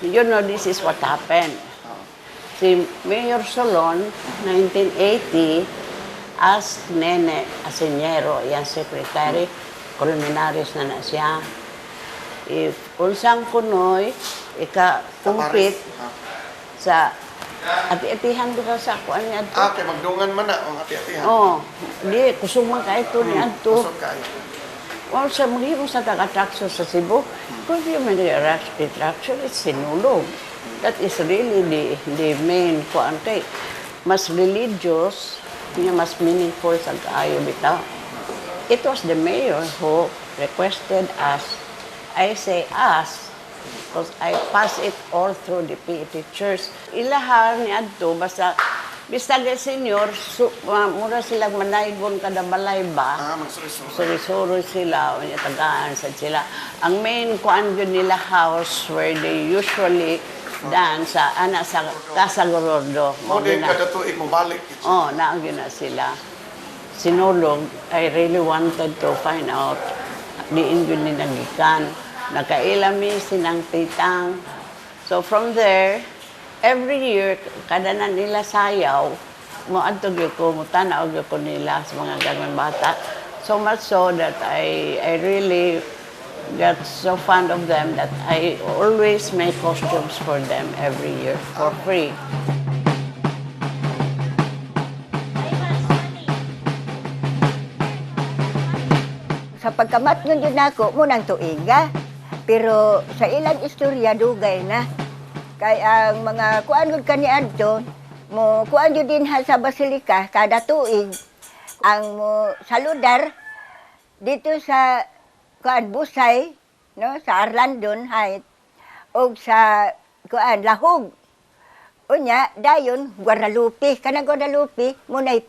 you know, this is what happened. Si Mayor Solon, 1980, asked Nene Asiñero, yung secretary, columnaries na siya, if unsang kunoy, ika-compete sa ati-atihan ko sa kuan niya. Kay magdungan man na ang ati-atihan. Di, kusog man ka ito niya ito. Kusog kayo. Well, sa mga sa taga-traction sa Cebu, kung yung mga traction, it's sinulog. That is really the main kuan kay mas religious, mas meaningful sa kaayo bitaw. It was the mayor who requested us. I say us, because I pass it all through the PET Church. Ilahar ni adto basta bisag senior, mura silang manaybon kada balay ba? Suri-suri sila, o tagaan sa sila. Ang main kuan yun nila house where they usually dance sa Casa Gordo. Mo din kada tuig mo balik. Naang yun na sila. Sinulog, I really wanted to find out diin yun ni nagikan. Nakailami sinang titang. So from there, every year, kada na nila sayaw, moadtog ko, mutanaw ko nila sa mga gagawin bata. So much so that I really got so fond of them that I always make costumes for them every year for free. Sa pagkamat yun ako, munang tuiga. Pero sa ilang istorya, dugay na. Kaya ang mga kuan gud kani adto, mo kuan jud din ha sa Basilika kada tuig ang mo saludar dito sa kuan Busay, no, sa Arlandon Heights og sa kuan Lahog. Unya dayon Guadalupe, kanang Guadalupe mo nay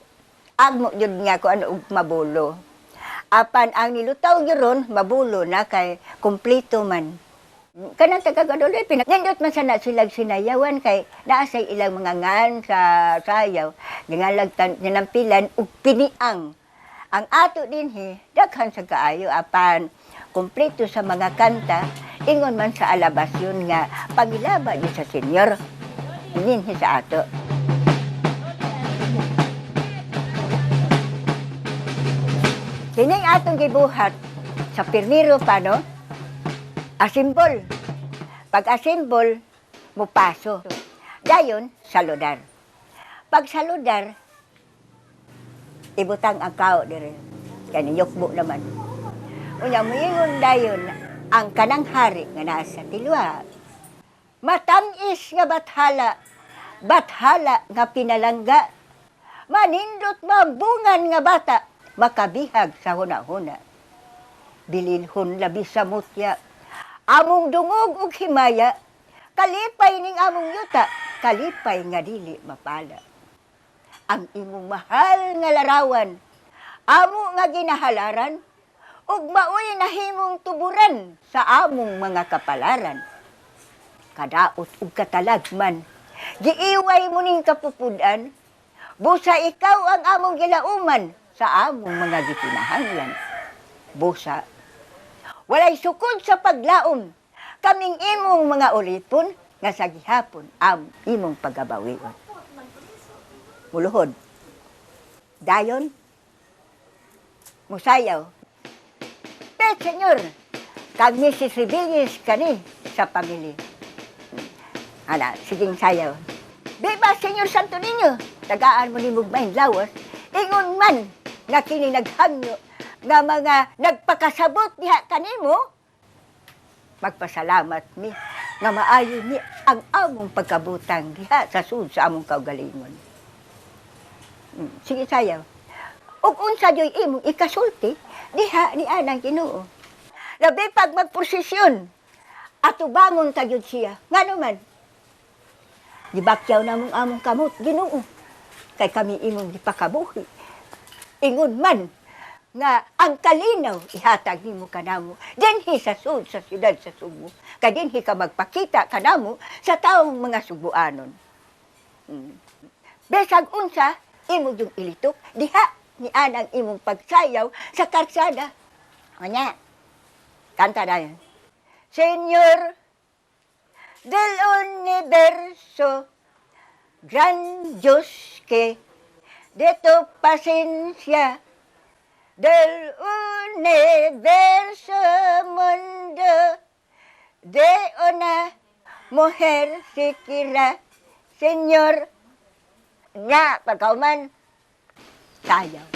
agmo jud nga kuan og mabulo. Apan ang nilutaw gyud mabulo na kay kumpleto man. Kanang taga-Guadalupe, pinagindot man sana silang sinayawan kay naa sa ilang mga ngan sa sayaw, nangalag nanampilan ug piniang. Ang ato dinhi daghan sa kaayo apan kumpleto sa mga kanta, ingon man sa alabasyon nga pagilaba di sa senyor. Dinhi sa ato. Kining atong gibuhat sa pirmiro pa, no? Asimbol. Pag asimbol, mupaso. Dayon, saludar. Pag saludar, ibutang ang kao dire. Kaya yukbo naman. Unya, muingon dayon ang kanang hari nga nasa tilwa. Matamis nga bathala nga pinalangga. Manindot mabungan nga bata, makabihag sa huna-huna. Bililhon labi sa mutya. Among dungog ug himaya, kalipay ning among yuta, kalipay nga dili mapala. Ang imong mahal nga larawan, amo nga ginahalaran, ug maoy nahimong tuburan sa among mga kapalaran. Kadaot ug katalagman, giiway mo ning kapupudan, busa ikaw ang among gilauman sa among mga gikinahanglan. Busa, walay sukod sa paglaom, kaming imong mga ulipon, nga sa gihapon am imong pagabawion. Muluhod. Dayon, musayaw. Pero, senyor, kag Mrs. Ribilles kani sa pamilya. Ana, siging sayaw. Diba, senyor Santo Niño, tagaan mo ni Mugmain Lawas, ingon man nga kini naghangyo nga mga nagpakasabot diha kanimo, magpasalamat mi nga maayo ni ang among pagkabutang diha sa sud sa among kaugalingon. Sige sayaw. Ug unsa joy imong ikasulti diha ni anang Ginoo. Labi pag magprosesyon, atubangon ta gyud siya. Ngano man? Gibakyaw namong among kamot Ginoo. Kay kami imong gipakabuhi. Ingon man nga ang kalinaw ihatag nimo kanamo dinhi sa sud sa siyudad sa Subo. Kay dinhi ka magpakita kanamo sa taong mga Subuanon. Besag unsa imo yung ilitok diha ni anang imong pagsayaw sa karsada. Anya, kanta na yan. Senyor, del universo, gran Diyos que de tu paciencia, del universo mundo, de una mujer siquiera, Señor, nga pagkauman, sayaw.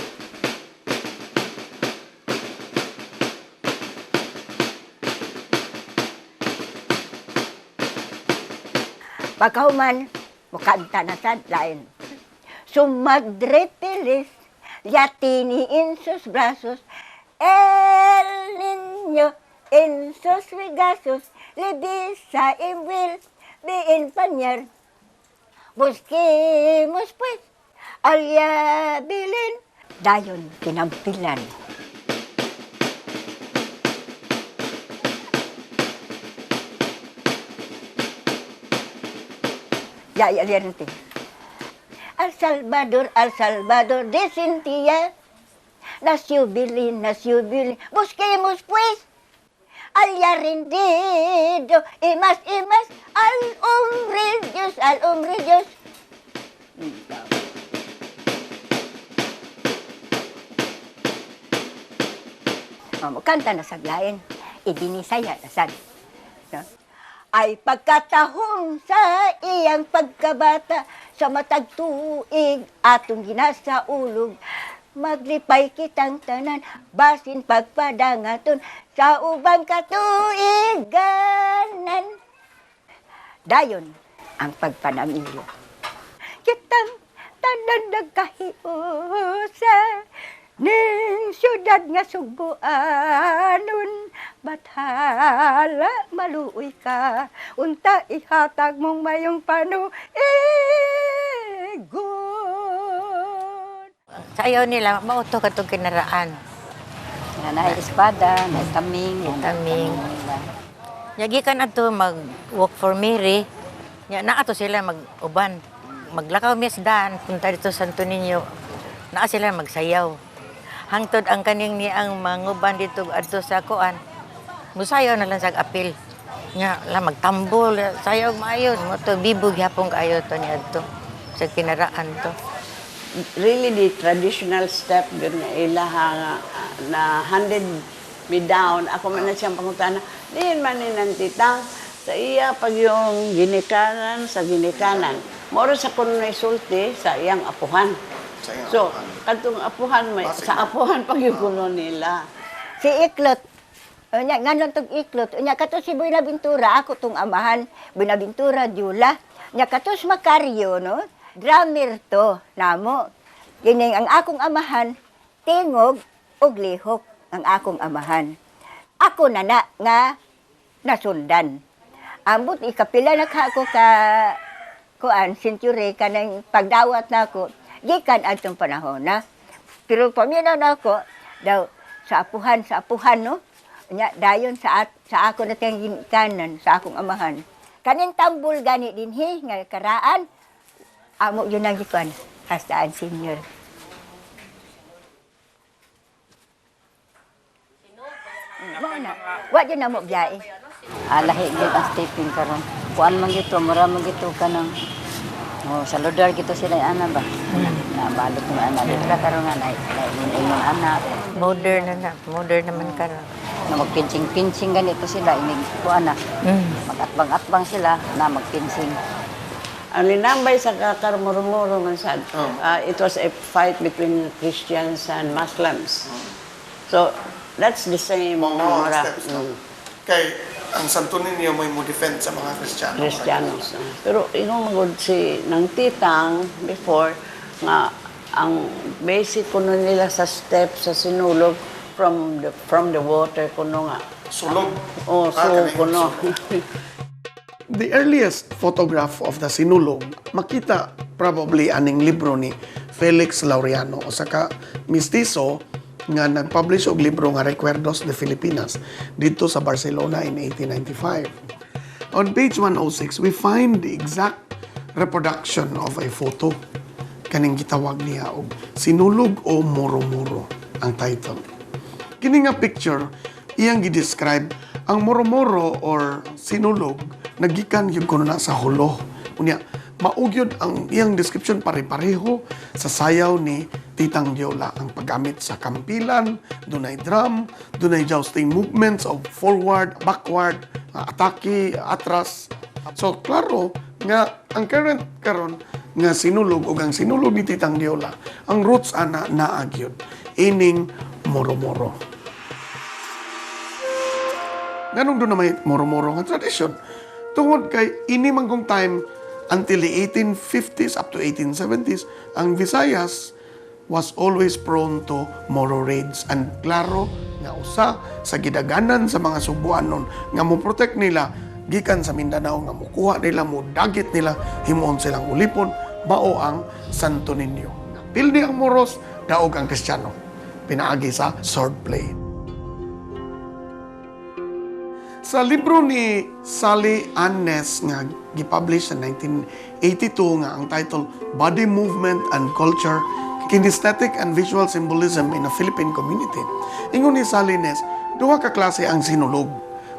Pagkauman, mukanta na sa lain. Su madre feliz, yatini en sus brazos, el niño en sus regazos, le bisa y will de empañar. Busquemos pues, alya bilin, dayon kinampilan. Ya, nanti. Al Salvador de Cynthia. Nació Billy. Busquemos pues al rendido y más, al hombre Dios. Kanta na saglain, ibinisaya na sad. No? Ay pagkatahong sa iyang pagkabata, sa matag tuig atong ginasaulog, maglipay kitang tanan, basin pagpadangaton, sa ubang katuiganan. Dayon ang pagpanamilyo. Kitang tanan nagkahiusa, ning syudad nga Subuanon, bathala maluoy ka, unta ihatag mong mayong panuigon. Sayaw nila, mauto ka itong kinaraan. Nay espada, nay taming, Taming. Yagi ka na ito mag-walk for Mary. Na ato sila mag-uban. Maglakaw misdan, punta dito sa Santo Niño. Naa sila magsayaw. Hangtod ang kaning ni ang manguban dito adto sa kuan. Musayaw na lang sa apil. Nga la magtambol, sayaw maayo mo to bibog yapon kaayo to ni adto sa kinaraan to. Really the traditional step yun nga ilaha na handed me down. Ako man na siyang pangutana, diin man ni nantitang sa iya pag yung ginikanan sa ginikanan. Moro sa kuno na isulti sa iyang apuhan. So, katong apuhan may sa apuhan pag yung kuno nila. Si Iklot, nya nganon tong Iklot, nya kato si Buenaventura, ako tong amahan, Buenaventura Dula. Nya kato si Macario, no? Drummer to, namo. Kining ang akong amahan, tingog ug lihok ang akong amahan. Ako na nga nasundan. Ambot ikapila na ka ako ka kuan century kanang pagdawat nako. Gikan atong panahon na. Pero pamina na ako, daw, sa apuhan, no? Nya, dayon sa ako na tiyang kanan, sa akong amahan. Kaning tambol gani din, nga karaan, amo yun ang gikuan, hastaan senior. Wa yun na mo biyae. Lahi gid ang stepping karon. Kuan man gito, mura man gito kanang sa lodar gito sila ana ba. Na balot ng ana dito karon nga nay ingon anak. Modern naman karon. Na magpinsing-pinsing ganito sila inig kuan na. Mag-atbang-atbang sila na magpinsing. Ang linambay sa kakarmurumuro man sad, it was a fight between Christians and Muslims. So, that's the same Mga mura. steps, no? Kay ang Santo Niño may mo defend sa mga Kristiyano. Kristiyanos. Pero ingon magud si nang titang before nga ang basic kuno nila sa steps sa sinulog from the water kuno nga. Sulog. Oh, so kanang kuno. The earliest photograph of the sinulog, makita probably aning libro ni Felix Laureano o saka mistizo nga nag-publish og libro nga Recuerdos de Filipinas dito sa Barcelona in 1895. On page 106, we find the exact reproduction of a photo. Kaning gitawag niya og Sinulog o Muro-Muro ang title. Kini nga picture, iyang gi-describe Ang moro-moro or sinulog nagikan gyud kuno na sa hulo. Unya maugyod ang iyang description pare-pareho sa sayaw ni Titang Diola. Ang paggamit sa kampilan, dunay drum, dunay jousting movements of forward, backward, atake, atras. So klaro nga ang current karon nga sinulog o ang sinulog ni Titang Diola, ang roots ana naagyod ining moro-moro. Ganun doon na may moro-moro nga tradisyon. Tungod kay ini manggong time until the 1850s up to 1870s, ang Visayas was always prone to Moro raids. And klaro nga usa sa gidaganan sa mga Subuanon nga mo protect nila gikan sa Mindanao, nga mukuha nila, mo dagit nila, himuon silang ulipon, mao ang Santo Niño. Pildi ang Moros, daog ang Kristiyano. Pinaagi sa swordplay. Sa libro ni Sally Ann Ness nga gipublish sa 1982 nga ang title Body Movement and Culture, Kinesthetic and Visual Symbolism in a Philippine Community. Ingon ni Sally Ness, duha ka klase ang sinulog,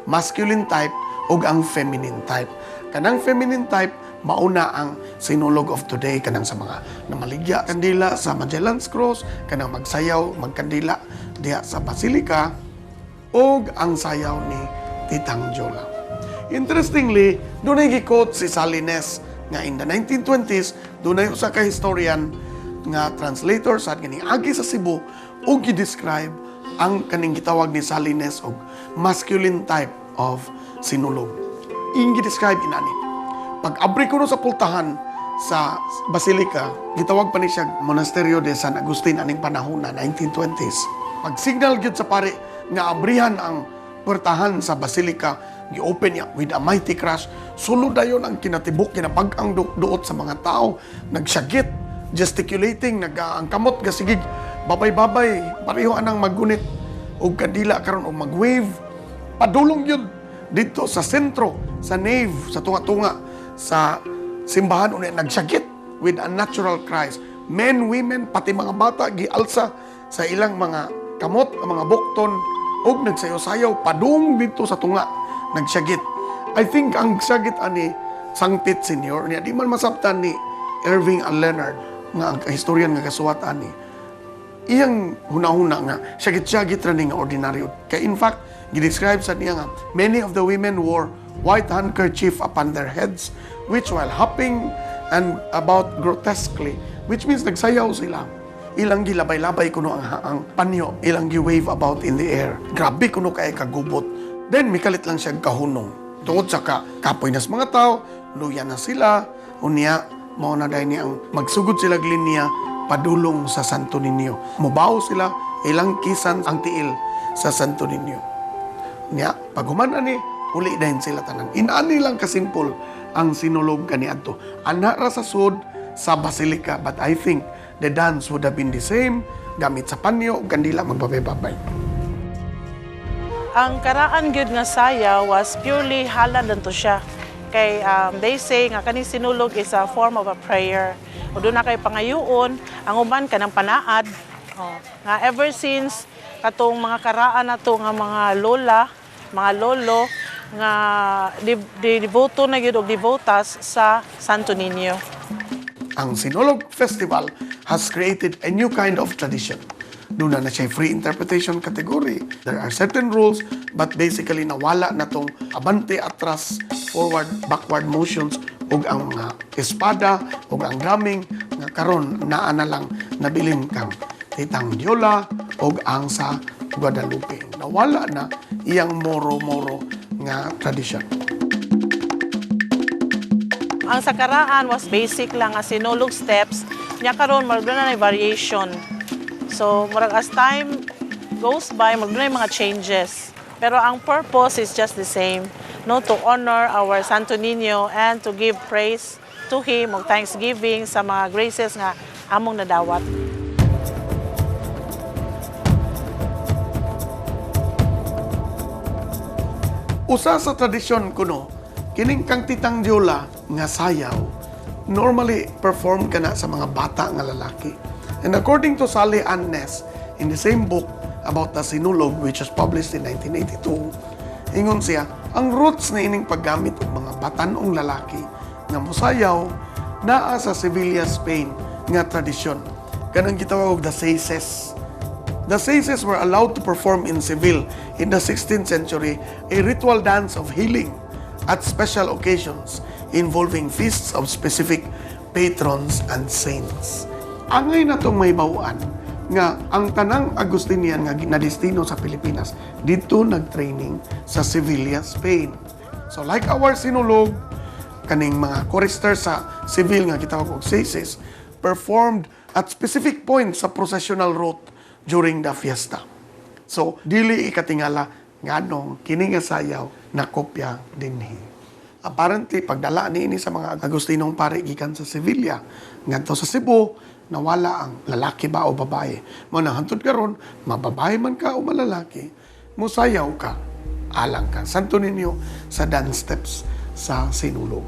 masculine type ug ang feminine type. Kanang feminine type mauna ang sinulog of today, kanang sa mga namaligya kandila sa Magellan's Cross, kanang magsayaw magkandila diha sa Basilica, ug ang sayaw ni Titang Diola. Interestingly, dunay gi-quote si Sally Ness nga in the 1920s, dunay usa ka historian nga translator sa kaning agi sa Cebu ug gi-describe ang kaning gitawag ni Sally Ness og masculine type of sinulog. Ing gi-describe inani. Pag abri kuno sa pultahan sa Basilica, gitawag pa ni siya Monasterio de San Agustin aning panahon na 1920s. Pag signal gyud sa pare nga abrihan ang puertahan sa Basilica, gi-open niya with a mighty crash. Sulod dayon ang kinatibok, kinapag-ang duot sa mga tao. Nagsyagit, gesticulating, ang kamot, gasigig, babay-babay, pareho anang maggunit, o kadila karon o mag-wave. Padulong yun dito sa sentro, sa nave, sa tunga-tunga, sa simbahan, nagsyagit with unnatural cries. Men, women, pati mga bata, gialsa sa ilang mga kamot, mga bukton, og nagsayaw-sayaw padung dito sa tunga, nagsyagit. I think ang syagit ani Sangpit Senior niya di man masabtan ni Irving A. Leonard nga ang historian nga kasuwat ani. Iyang hunahuna nga syagit-syagit ra ni nga ordinaryo. Kay in fact, gidescribe sa niya nga many of the women wore white handkerchief upon their heads which while hopping and about grotesquely, which means nagsayaw sila. Ilang gilabay-labay kuno ang panyo, ilang gi-wave about in the air. Grabe kuno kay kagubot. Then mikalit lang siya kahunong. Tungod sa kapoy nas mga tao, luya na sila, unya mao na dahil niya ang magsugod sila linya padulong sa Santo Niño. Mubaw sila, ilang kisan ang tiil sa Santo Niño. Unya, pag humana ni, uli dahil sila tanan. Inaani lang kasimpol ang sinulog kaniadto. Anara sa sud sa Basilica, but I think the dance would have been the same, gamit sa panyo, kandila magbabay-babay. Ang karaan gyud nga saya was purely halal lang to siya. Kay they say nga kani sinulog is a form of a prayer. O doon na kay pangayuon, ang uban kanang panaad. Nga ever since katong mga karaan na to nga mga lola, mga lolo, nga devoto na gyud og devotas sa Santo Niño. Ang Sinulog Festival has created a new kind of tradition. Doon na siya free interpretation category. There are certain rules, but basically nawala na tong abante, atras, forward, backward motions, ug ang mga espada, ug ang drumming, nga karon naa na lang nabilin kang Titang Diola, ug ang sa Guadalupe. Nawala na iyang moro-moro nga tradition. Ang sakaraan was basic lang nga sinulog steps. Nya karon magduna na variation. So murag as time goes by, magduna mga changes. Pero ang purpose is just the same, no, to honor our Santo Niño and to give praise to him og thanksgiving sa mga graces nga among nadawat. Usa sa tradisyon kuno, kining kang Titang Diola nga sayaw, normally perform ka na sa mga bata nga lalaki. And according to Sally Ann Ness, in the same book about the Sinulog, which was published in 1982, Ingon siya, ang roots na ining paggamit og mga batanong lalaki nga mosayaw naa sa Sevilla, Spain nga tradisyon. Kanang gitawag og the Seises. The Seises were allowed to perform in Seville in the 16th century a ritual dance of healing at special occasions involving feasts of specific patrons and saints. Angay na itong may bawaan nga ang tanang Agustinian nga na-destino sa Pilipinas dito nag-training sa Sevilla, Spain. So like our sinulog, kaning mga chorister sa Seville nga gitawag og Seises performed at specific points sa processional route during the fiesta. So, dili ikatingala nganong kini nga sayaw na kopya dinhi. Apparently, pagdala niini sa mga Agustinong pare gikan sa Sevilla, ngadto sa Cebu, nawala ang lalaki ba o babae. Mo nang hantod karon, mababae man ka o malalaki, musayaw ka, alang ka. Santo ninyo sa dance steps sa sinulog.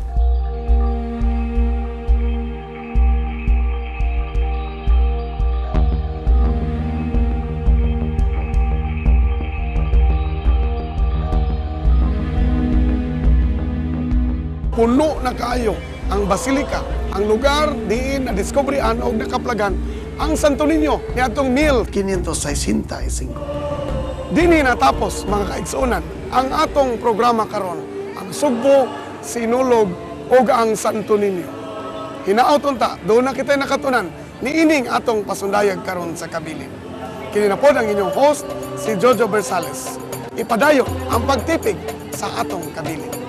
Puno na kaayo ang basilika, ang lugar diin na diskubrihan o nakaplagan ang Santo Niño niadtong 1565. Dinhi natapos mga kaigsuonan ang atong programa karon, ang Sugbo, Sinulog ug ang Santo Niño. Hinaauton ta, doon na kita nakatunan niining atong pasundayag karon sa kabilin. Kini na pod ang inyong host si Jojo Bersales. Ipadayon ang pagtipig sa atong kabilin.